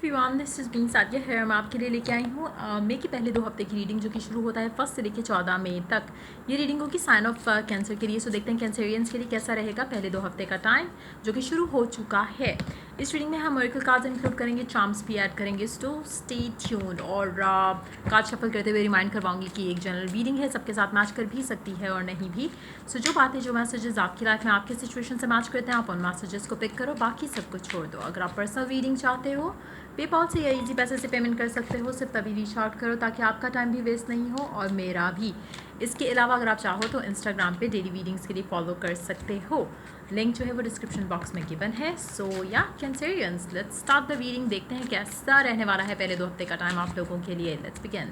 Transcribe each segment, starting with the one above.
Everyone, this is being Sadia है। मैं आपके लिए लेके आई हूँ मई के पहले 2 हफ्ते की रीडिंग, जो कि शुरू होता है 1 से लेकर 14 मई तक। ये रीडिंग होगी साइन ऑफ कैंसर के लिए। सो देखते हैं कैंसरियंस के लिए कैसा रहेगा पहले 2 हफ्ते का टाइम, जो कि शुरू हो चुका है। इस रीडिंग में हम मिरेकल कार्ड्स इंक्लूड करेंगे, चार्म्स भी ऐड करेंगे। So stay tuned. और कार्ड शफल करते हुए रिमाइंड करवाऊंगी कि एक जनरल रीडिंग है, सबके साथ मैच कर भी सकती है और नहीं भी। सो जो बातें, जो मैसेजेस आपकी लाइफ में आपके सिचुएशन से मैच करते हैं, आप उन मैसेजेस को पिक करो, बाकी सब कुछ छोड़ दो। अगर आप पर्सनल रीडिंग चाहते हो, पेपॉल से या इजी पैसे से पेमेंट कर सकते हो। सिर्फ तभी रीच आउट करो ताकि आपका टाइम भी वेस्ट नहीं हो और मेरा भी। इसके अलावा अगर आप चाहो तो इंस्टाग्राम पे डेली रीडिंग्स के लिए फॉलो कर सकते हो। लिंक जो है वो डिस्क्रिप्शन बॉक्स में गिवन है। सो या कैंसरियंस, लेट्स स्टार्ट द रीडिंग। देखते हैं कैसा रहने वाला है पहले 2 हफ्ते का टाइम आप लोगों के लिए। Let's begin.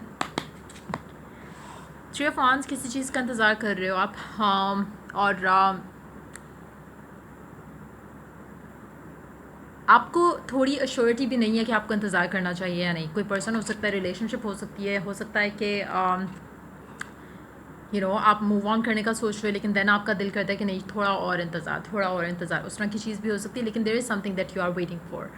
3 ऑफ वांड्स, किसी चीज़ का इंतज़ार कर रहे हो आप, और आपको थोड़ी अश्योरिटी भी नहीं है कि आपको इंतज़ार करना चाहिए या नहीं। कोई पर्सन हो सकता है, रिलेशनशिप हो सकती है, हो सकता है कि आप मूव ऑन करने का सोच रहे हो, लेकिन देन आपका दिल करता है कि नहीं, थोड़ा और इंतज़ार, उस तरह की चीज़ भी हो सकती है। लेकिन there is something that you are waiting for,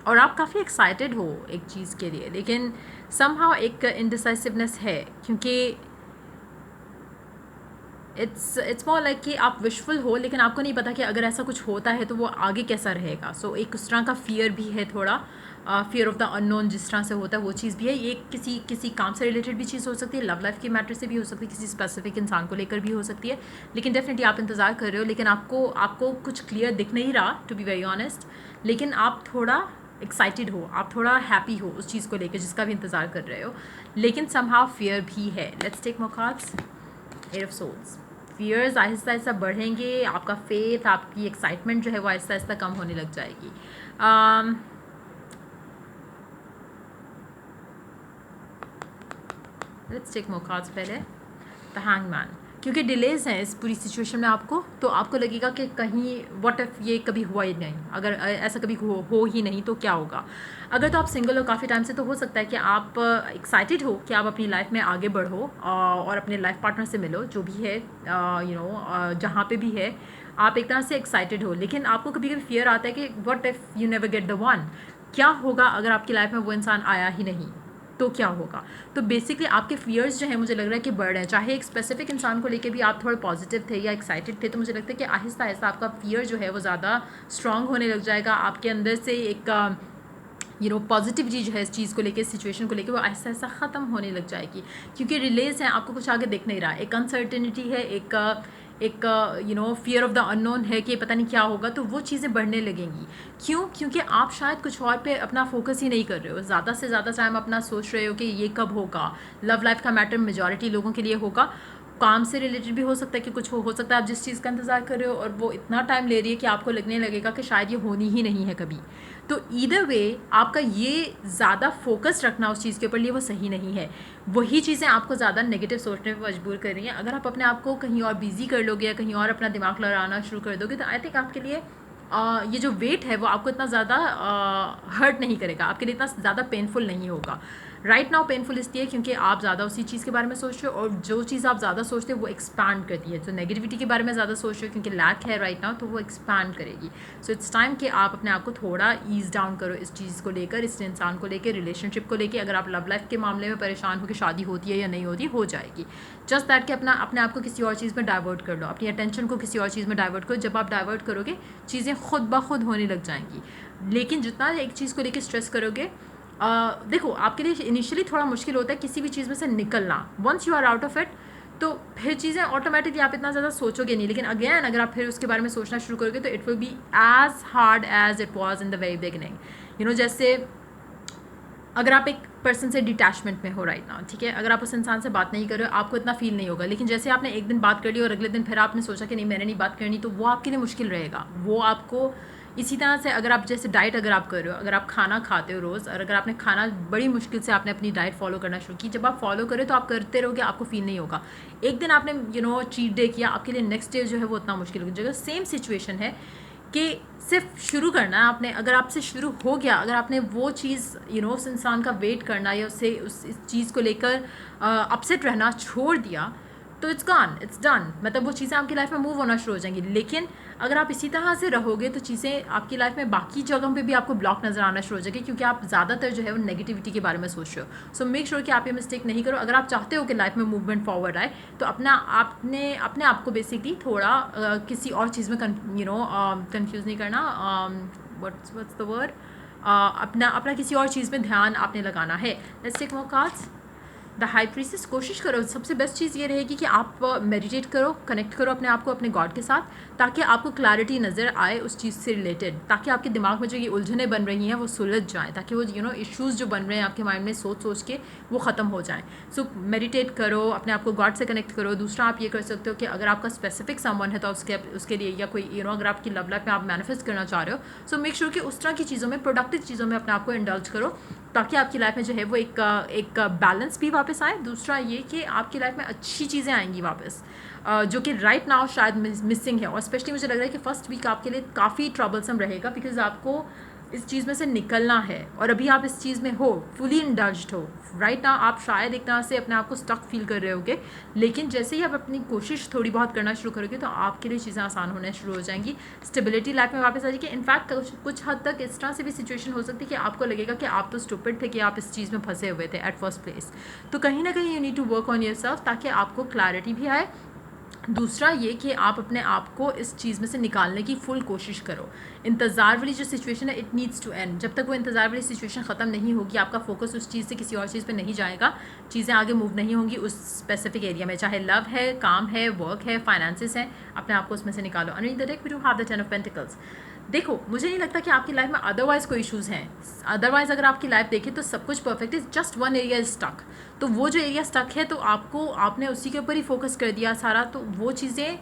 और आप काफ़ी एक्साइटेड हो एक चीज़ के लिए, लेकिन समहाउ एक इनडिसाइसिवनेस है, क्योंकि इट्स मोर लाइक कि आप विशफुल हो, लेकिन आपको नहीं पता कि अगर ऐसा कुछ होता है तो वो आगे कैसा रहेगा। सो एक उस तरह का फियर भी है, थोड़ा फियर ऑफ द अननोन जिस तरह से होता है वो चीज़ भी है। ये किसी काम से रिलेटेड भी चीज़ हो सकती है, लव लाइफ के मैटर से भी हो सकती है, किसी स्पेसिफिक इंसान को लेकर भी हो सकती है। लेकिन डेफिनेटली आप इंतज़ार कर रहे हो, लेकिन आपको कुछ क्लियर दिख नहीं रहा, टू बी वेरी ऑनेस्ट। लेकिन आप थोड़ा एक्साइटेड हो, आप थोड़ा हैप्पी हो उस चीज़ को लेकर जिसका भी इंतज़ार कर रहे हो, लेकिन समहाउ फियर भी है। Let's take more cards. Eight of swords. Fears आहिस्ता आहिस्ता बढ़ेंगे, आपका फेथ, आपकी एक्साइटमेंट जो है वो आहिस्ता आहिस्ता कम होने लग जाएगी। लेट्स टेक मोर कार्ड्स पहले। द हैंगमैन, क्योंकि डिलेज हैं इस पूरी सिचुएशन में आपको, तो आपको लगेगा कि कहीं व्हाट इफ़ ये कभी हुआ ही नहीं, अगर ऐसा कभी हो ही नहीं तो क्या होगा। अगर तो आप सिंगल हो काफ़ी टाइम से, तो हो सकता है कि आप एक्साइटेड हो कि आप अपनी लाइफ में आगे बढ़ो और अपने लाइफ पार्टनर से मिलो, जो भी है जहाँ पे भी है, आप एक तरह से एक्साइटेड हो। लेकिन आपको कभी कभी फियर आता है कि what if you never get the one, क्या होगा अगर आपकी लाइफ में वो इंसान आया ही नहीं, तो क्या होगा। तो बेसिकली आपके फियर्स जो है, मुझे लग रहा है कि बढ़ रहे हैं। चाहे एक स्पेसिफिक इंसान को लेके भी आप थोड़े पॉजिटिव थे या एक्साइटेड थे, तो मुझे लगता है कि आहिस्ता आहिस्ता आपका फियर जो है वो ज़्यादा स्ट्रांग होने लग जाएगा। आपके अंदर से एक पॉजिटिविटी जो है इस चीज़ को लेके, इस सिचुएशन को लेके, वो आहिस्ता आहिस्ता ख़त्म होने लग जाएगी, क्योंकि रिलेज है, आपको कुछ आगे दिख नहीं रहा। एक अनसर्टेनिटी है, एक फियर ऑफ द अननोन है कि पता नहीं क्या होगा, तो वो चीज़ें बढ़ने लगेंगी। क्यों? क्योंकि आप शायद कुछ और पे अपना फोकस ही नहीं कर रहे हो, ज़्यादा से ज़्यादा टाइम अपना सोच रहे हो कि ये कब होगा। लव लाइफ का मैटर मेजॉरिटी लोगों के लिए होगा। काम से रिलेटेड भी हो सकता है कि कुछ हो सकता है आप जिस चीज़ का इंतज़ार कर रहे हो और वो इतना टाइम ले रही है कि आपको लगने लगेगा कि शायद ये होनी ही नहीं है कभी। तो ईदर वे आपका ये ज़्यादा फोकस रखना उस चीज़ के ऊपर लिए वो सही नहीं है। वही चीज़ें आपको ज़्यादा नेगेटिव सोचने पर मजबूर कर रही हैं। अगर आप अपने आप को कहीं और बिजी कर लोगे या कहीं और अपना दिमाग लड़ाना शुरू कर दोगे, तो आई थिंक आपके लिए ये जो वेट है वो आपको इतना ज़्यादा हर्ट नहीं करेगा, आपके लिए इतना ज़्यादा पेनफुल नहीं होगा। राइट नाउ पेनफुल इसलिए क्योंकि आप ज़्यादा उसी चीज़ के बारे में सोच रहे हो, और जो चीज़ आप ज़्यादा सोचते हो वो एक्सपैंड करती है। तो नेगेटिविटी के बारे में ज़्यादा सोच रहे हो क्योंकि लैक है राइट नाउ, तो वो एक्सपैंड करेगी। सो इट्स टाइम कि आप अपने आप को थोड़ा ईज डाउन करो इस चीज़ को लेकर, इस इंसान को लेकर, रिलेशनशिप को लेकर। अगर आप लव लाइफ के मामले में परेशान हो कि शादी होती है या नहीं होती, हो जाएगी। जस्ट दैट कि अपने आप को किसी और चीज़ में डाइवर्ट कर लो, अपनी अटेंशन को किसी और चीज़ में डाइवर्ट करो। जब आप डाइवर्ट करोगे, चीज़ें खुद ब खुद होने लग जाएंगी। लेकिन जितना एक चीज़ को लेकर स्ट्रेस करोगे, देखो, आपके लिए इनिशियली थोड़ा मुश्किल होता है किसी भी चीज़ में से निकलना। Once you are out of it, तो फिर चीज़ें ऑटोमेटिकली आप इतना ज़्यादा सोचोगे नहीं। लेकिन अगेन अगर आप फिर उसके बारे में सोचना शुरू करोगे, तो it will be as hard as it was in the very beginning. जैसे अगर आप एक पर्सन से डिटैचमेंट में हो राइट नाउ, ठीक है, अगर आप उस इंसान से बात नहीं कर रहे हो, आपको इतना फील नहीं होगा। लेकिन जैसे आपने एक दिन बात कर ली और अगले दिन फिर आपने सोचा कि नहीं, मैंने नहीं बात करनी, तो वो आपके लिए मुश्किल रहेगा। वो आपको इसी तरह से, अगर आप जैसे डाइट अगर आप कर रहे हो, अगर आप खाना खाते हो रोज़, और अगर आपने खाना बड़ी मुश्किल से आपने अपनी डाइट फॉलो करना शुरू की, जब आप फॉलो करें तो आप करते रहोगे, आपको फील नहीं होगा। एक दिन आपने चीट डे किया, आपके लिए नेक्स्ट डे जो है वो इतना मुश्किल होगा। जगह सेम सिचुएशन है कि सिर्फ शुरू करना है आपने। अगर आपसे शुरू हो गया, अगर आपने वो चीज़ उस इंसान का वेट करना या उससे इस चीज़ को लेकर अपसेट रहना छोड़ दिया, तो इट्स गॉन, इट्स डन, मतलब वो चीज़ें आपकी लाइफ में मूव होना शुरू हो जाएंगी। लेकिन अगर आप इसी तरह से रहोगे तो चीज़ें आपकी लाइफ में बाकी जगहों पे भी आपको ब्लॉक नज़र आना शुरू हो जाएगी, क्योंकि आप ज़्यादातर जो है वो नेगेटिविटी के बारे में सोच रहे हो। सो मेक श्योर कि आप ये मिस्टेक नहीं करो। अगर आप चाहते हो कि लाइफ में मूवमेंट फॉरवर्ड आए तो अपने आप को बेसिकली थोड़ा किसी और चीज़ में कंफ्यूज नहीं करना, व्हाट्स द वर्ड, अपना किसी और चीज़ में ध्यान आपने लगाना है। Let's take more cards. The high prices, कोशिश करो, सबसे बेस्ट चीज़ ये रहेगी कि आप मेडिटेट करो, कनेक्ट करो अपने आप को अपने गॉड के साथ, ताकि आपको क्लैरिटी नज़र आए उस चीज़ से रिलेटेड, ताकि आपके दिमाग में जो ये उलझनें बन रही हैं वो सुलझ जाएँ, ताकि वो इश्यूज़ जो बन रहे हैं आपके माइंड में सोच सोच के वो ख़त्म हो जाएँ। सो मेडिटेट करो, अपने आप को गॉड से कनेक्ट करो। दूसरा आप ये कर सकते हो कि अगर आपका स्पेसिफिक समवन है तो उसके लिए, या कोई अगर आपकी लव लाइफ में आप मैनिफेस्ट करना चाह रहे हो, सो मेक श्योर कि उस तरह की चीज़ों में, प्रोडक्टिव चीज़ों में अपने आप को इंडल्ज करो, ताकि आपकी लाइफ में जो है वो एक बैलेंस भी वापस आए। दूसरा ये कि आपकी लाइफ में अच्छी चीज़ें आएंगी वापस, जो कि राइट नाउ शायद मिसिंग है। और स्पेशली मुझे लग रहा है कि फर्स्ट वीक आपके लिए काफ़ी ट्रबलसम रहेगा, बिकॉज आपको इस चीज़ में से निकलना है, और अभी आप इस चीज़ में हो, फुली इंडल्ज्ड हो राइट नाउ। आप शायद एक तरह से अपने आप को स्टक फील कर रहे होगे, लेकिन जैसे ही आप अपनी कोशिश थोड़ी बहुत करना शुरू करोगे तो आपके लिए चीज़ें आसान होने शुरू हो जाएंगी, स्टेबिलिटी लाइफ में वापस आ जाएगी। इनफैक्ट कुछ हद तक इस तरह से भी सिचुएशन हो सकती है कि आपको लगेगा कि आप तो स्टूपिड थे कि आप इस चीज़ में फंसे हुए थे एट फर्स्ट प्लेस। तो कहीं ना कहीं you need to work on yourself, ताकि आपको क्लैरिटी भी आए। दूसरा ये कि आप अपने आप को इस चीज़ में से निकालने की फुल कोशिश करो। इंतज़ार वाली जो सिचुएशन है, इट नीड्स टू एंड। जब तक वो इंतज़ार वाली सिचुएशन ख़त्म नहीं होगी, आपका फोकस उस चीज़ से किसी और चीज़ पे नहीं जाएगा, चीज़ें आगे मूव नहीं होंगी उस स्पेसिफिक एरिया में, चाहे लव है, काम है, वर्क है, फाइनेंसिस है, अपने आप को उसमें से निकालो। Underneath the deck we do have the 10 of pentacles. देखो, मुझे नहीं लगता कि आपकी लाइफ में अदरवाइज़ कोई इश्यूज़ हैं। अदरवाइज़ अगर आपकी लाइफ देखें तो सब कुछ परफेक्ट है, just one area is stuck. तो वो जो एरिया स्टक है, तो आपने उसी के ऊपर ही फोकस कर दिया सारा, तो वो चीज़ें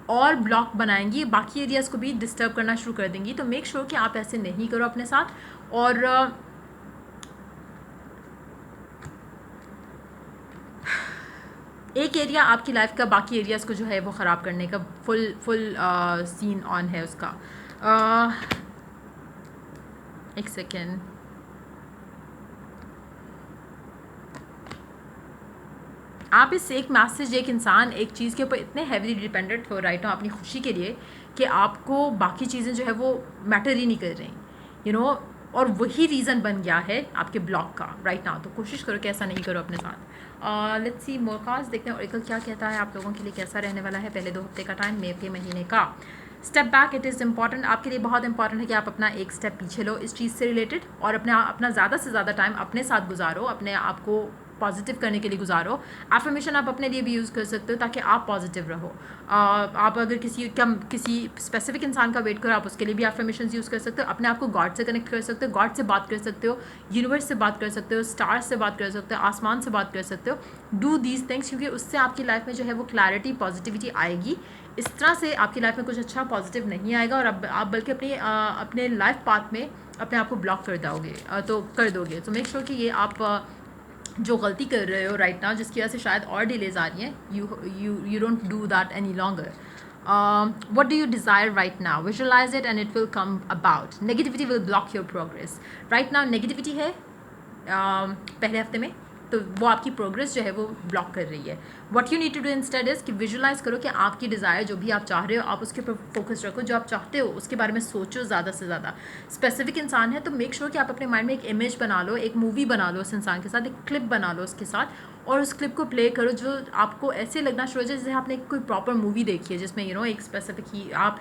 और ब्लॉक बनाएंगी, बाकी एरियाज़ को भी डिस्टर्ब करना शुरू कर देंगी। तो मेक श्योर कि आप ऐसे नहीं करो अपने साथ। और एक एरिया आपकी लाइफ का बाकी एरियाज़ को जो है वो ख़राब करने का फुल सीन ऑन है उसका। एक सेकेंड, आप इस एक मैसेज, एक इंसान एक चीज़ के ऊपर इतने हैवीली डिपेंडेंट हो राइट नाउ अपनी खुशी के लिए, कि आपको बाकी चीज़ें जो है वो मैटर ही नहीं कर रही, और वही रीज़न बन गया है आपके ब्लॉक का राइट नाउ। तो कोशिश करो कि ऐसा नहीं करो अपने साथ। लेट्स सी मोर कार्ड्स, देखते हैं ओरेकल क्या कहता है आप लोगों के लिए, कैसा रहने वाला है पहले 2 हफ्ते का टाइम, मई के महीने का। Step back, it is important, आपके लिए बहुत इंपॉर्टेंट है कि आप अपना एक स्टेप पीछे लो इस चीज़ से रिलेटेड, और अपना ज़्यादा से ज़्यादा टाइम अपने साथ गुजारो, अपने आप को पॉजिटिव करने के लिए गुजारो। एफर्मेशन आप अपने लिए भी यूज़ कर सकते हो ताकि आप पॉजिटिव रहो। आप अगर किसी स्पेसिफिक इंसान का वेट करो, आप उसके लिए भी एफर्मेशन यूज़ कर सकते हो। अपने आप को गॉड से कनेक्ट कर सकते हो, गॉड से बात कर सकते हो, यूनिवर्स से बात कर सकते हो, स्टार्स से बात कर सकते हो, आसमान से बात कर सकते हो। डू दीज थिंग्स, क्योंकि उससे आपकी लाइफ में जो है वो क्लैरिटी, पॉजिटिविटी आएगी। इस तरह से आपकी लाइफ में कुछ अच्छा पॉजिटिव नहीं आएगा, और आप बल्कि अपने लाइफ पाथ में अपने आप को ब्लॉक कर दोगे। तो मेक श्योर कि ये आप जो गलती कर रहे हो राइट नाउ, जिसकी वजह से शायद और डिलेज आ रही हैं, you don't do that any longer. what do you desire right now? Visualize it and it will come about. Negativity will block your progress. Right now negativity है पहले हफ्ते में, तो वो आपकी प्रोग्रेस जो है वो ब्लॉक कर रही है। What you need to do instead is कि विजुलाइज करो कि आपकी डिज़ायर जो भी आप चाह रहे हो, आप उसके ऊपर फोकस रखो, जो आप चाहते हो उसके बारे में सोचो ज़्यादा से ज़्यादा। स्पेसिफिक इंसान है तो मेक श्योर कि आप अपने माइंड में एक इमेज बना लो, एक मूवी बना लो उस इंसान के साथ, एक क्लिप बना लो उसके साथ, और उस क्लिप को प्ले करो जो आपको ऐसे लगना शुरू हो जाए जैसे आपने कोई प्रॉपर मूवी देखी है, जिसमें एक स्पेसिफिक आप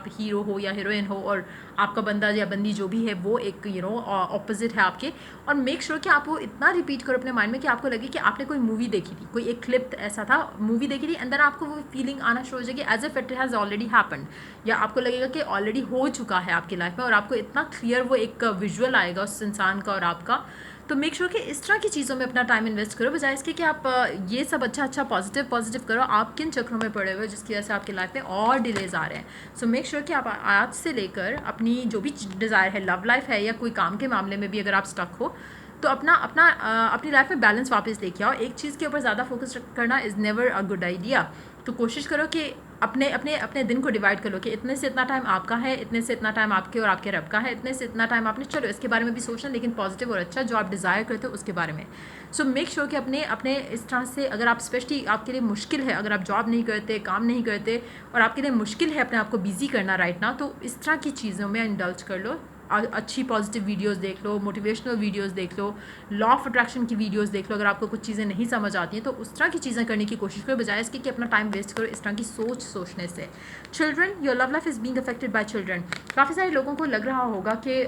हीरो हो या हीरोइन हो, और आपका बंदा या बंदी जो भी है वो एक ऑपोजिट है आपके। और मेक श्योर कि आप वो इतना रिपीट करो अपने माइंड में कि आपको लगे कि आपने कोई मूवी देखी थी, कोई एक क्लिप ऐसा था, मूवी देखी थी, अंदर आपको वो फीलिंग आना शुरू हो जाएगी as if it has already happened, या आपको लगेगा कि ऑलरेडी हो चुका है आपकी लाइफ में, और आपको इतना क्लियर वो एक विजुअल आएगा उस इंसान का और आपका। तो मेक श्योर कि इस तरह की चीज़ों में अपना टाइम इन्वेस्ट करो, बजाय इसके कि आप ये सब अच्छा पॉजिटिव करो। आप किन चक्रों में पड़े हुए जिसकी वजह से आपकी लाइफ में और डिलेज आ रहे हैं। सो मेक श्योर कि आप आज से लेकर अपनी जो भी डिज़ायर है, लव लाइफ है या कोई काम के मामले में भी अगर आप स्टक हो, तो अपनी लाइफ में बैलेंस वापस लेके आओ। एक चीज़ के ऊपर ज़्यादा फोकस करना is never a good idea. तो कोशिश करो कि अपने अपने अपने दिन को डिवाइड कर लो कि इतने से इतना टाइम आपका है, इतने से इतना टाइम आपके और आपके रब का है, इतने से इतना टाइम आपने, चलो इसके बारे में भी सोचना, लेकिन पॉजिटिव और अच्छा जो आप डिज़ायर करते हो उसके बारे में। सो मेक श्योर कि अपने अपने इस तरह से, अगर आप स्पेशली आपके लिए मुश्किल है, अगर आप जॉब नहीं करते, काम नहीं करते और आपके लिए मुश्किल है अपने आप को बिजी करना राइट ना, तो इस तरह की चीज़ों में इंडल्ज कर लो। अच्छी पॉजिटिव वीडियोस देख लो, मोटिवेशनल वीडियोस देख लो, लॉ ऑफ अट्रैक्शन की वीडियोस देख लो। अगर आपको कुछ चीज़ें नहीं समझ आती हैं तो उस तरह की चीज़ें करने की कोशिश करो, बजाय इसके कि अपना टाइम वेस्ट करो इस तरह की सोचने से। Children, your love life is being affected by children. काफ़ी सारे लोगों को लग रहा होगा कि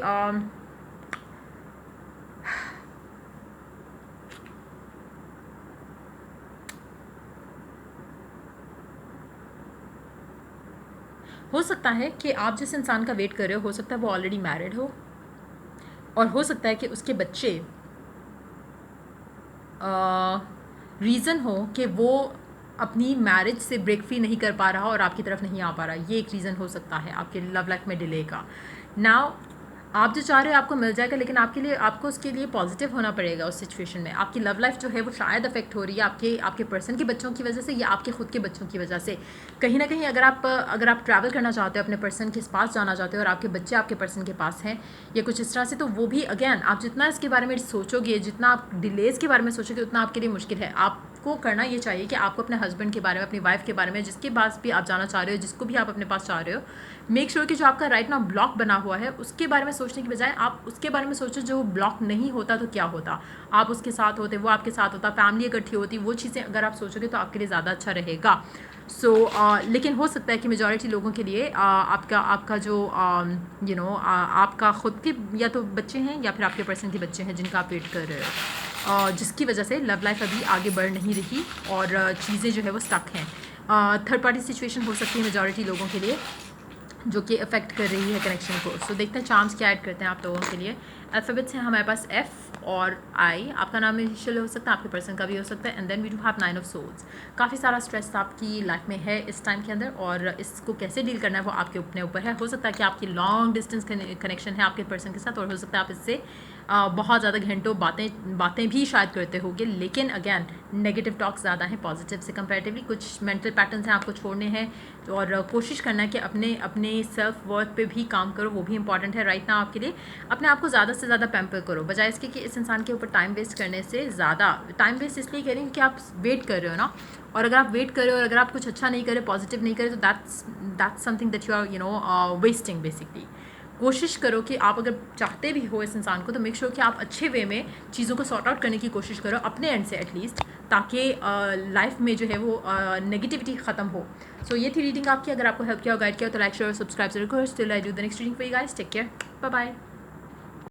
हो सकता है कि आप जिस इंसान का वेट कर रहे हो सकता है वो ऑलरेडी मैरिड हो, और हो सकता है कि उसके बच्चे रीज़न हो कि वो अपनी मैरिज से ब्रेक फ्री नहीं कर पा रहा और आपकी तरफ नहीं आ पा रहा। ये एक रीज़न हो सकता है आपके लव लाइफ में डिले का। नाउ आप जो चाह रहे हो आपको मिल जाएगा, लेकिन आपके लिए, आपको उसके लिए पॉजिटिव होना पड़ेगा उस सिचुएशन में। आपकी लव लाइफ जो है वो शायद अफेक्ट हो रही है आपके पर्सन के बच्चों की वजह से या आपके खुद के बच्चों की वजह से। कहीं ना कहीं अगर आप ट्रैवल करना चाहते हो, अपने पर्सन के पास जाना चाहते हो और आपके बच्चे आपके पर्सन के पास हैं या कुछ इस तरह से, तो वो भी अगेन आप जितना इसके बारे में सोचोगे, जितना आप डिलेज़ के बारे में सोचोगे, उतना आपके लिए मुश्किल है। आपको करना ये चाहिए कि आपको अपने हस्बैंड के बारे में, अपनी वाइफ के बारे में, जिसके पास भी आप जाना चाह रहे हो, जिसको भी आप अपने पास चाह रहे हो, मेक श्योर कि जो आपका राइट नाउ ब्लॉक बना हुआ है उसके बारे में सोचने की बजाय आप उसके बारे में सोचो जो ब्लॉक नहीं होता तो क्या होता, आप उसके साथ होते, वो आपके साथ होता, फैमिली इकट्ठी होती, वो चीज़ें अगर आप सोचोगे तो आपके लिए ज़्यादा अच्छा रहेगा। लेकिन हो सकता है कि मेजॉरिटी लोगों के लिए आपका जो आपका ख़ुद के या तो बच्चे हैं या फिर आपके पर्सन के बच्चे हैं जिनका आप वेट कर रहे हो, जिसकी वजह से लव लाइफ अभी आगे बढ़ नहीं रही और चीज़ें जो है वो स्टक हैं। थर्ड पार्टी सिचुएशन हो सकती है मेजॉरिटी लोगों के लिए जो कि अफेक्ट कर रही है कनेक्शन को। सो देखते हैं चार्म्स क्या ऐड करते हैं आप लोगों के लिए। अल्फ़ाबेट्स हैं हमारे पास F और I। आपका नाम इनिशियल हो सकता है, आपके पर्सन का भी हो सकता है। And then we do have 9 of swords. काफ़ी सारा स्ट्रेस आपकी लाइफ में है इस टाइम के अंदर और इसको कैसे डील करना है वो आपके अपने ऊपर है। हो सकता है कि आपकी लॉन्ग डिस्टेंस कनेक्शन है आपके पर्सन के साथ और हो सकता है आप इससे बहुत ज़्यादा घंटों बातें भी शायद करते होगे, लेकिन अगेन नेगेटिव टॉक ज़्यादा है पॉजिटिव से कंपैरेटिवली। कुछ मेंटल पैटर्न्स हैं आपको छोड़ने हैं और कोशिश करना है कि अपने सेल्फ वर्थ पे भी काम करो, वो भी इंपॉर्टेंट है राइट ना आपके लिए। अपने आप को ज़्यादा से ज़्यादा पैम्पर करो, बजाय इसके कि इस इंसान के ऊपर टाइम वेस्ट करने से। ज़्यादा टाइम वेस्ट इसलिए कह रही हूँ कि आप वेट कर रहे हो ना, और अगर आप वेट कर रहे हो और अगर आप कुछ अच्छा नहीं करे, पॉजिटिव नहीं करे, तो that's something that you are wasting basically. कोशिश करो कि आप अगर चाहते भी हो इस इंसान को तो मेक श्योर कि आप अच्छे वे में चीज़ों को सॉर्ट आउट करने की कोशिश करो अपने एंड से एटलीस्ट, ताकि लाइफ में जो है वो नेगेटिविटी ख़त्म हो। सो ये थी रीडिंग आपकी। अगर आपको हेल्प किया हो, गाइड किया हो तो लाइक शेयर और सब्सक्राइब जरूर करो। Still I do the next reading for you guys. Take care, bye bye.